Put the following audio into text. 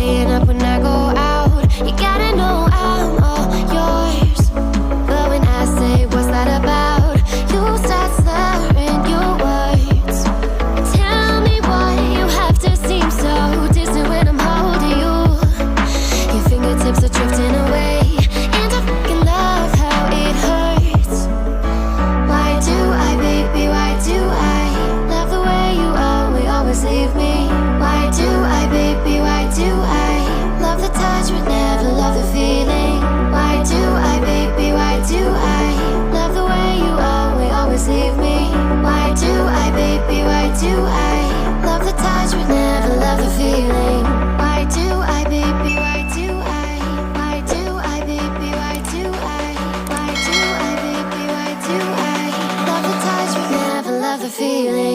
staying up when I go out. You gotta know I'm all yours. But when I say what's that about, you start slurring your words. Tell me why you have to seem so distant when I'm holding you. Your fingertips are drifting away, and I fucking love how it hurts. Why do I, baby, why do I love the way you always leave me? Why do I, baby, why do I love the touch but never love the feeling? Why do I, baby, why do I love the way you always leave me? Why do I, baby, why do I love the touch but never love the feeling? Why do I, baby, why do I? Why do I, baby, why do I? Why do I, baby, why do I love the touch but never love the feeling?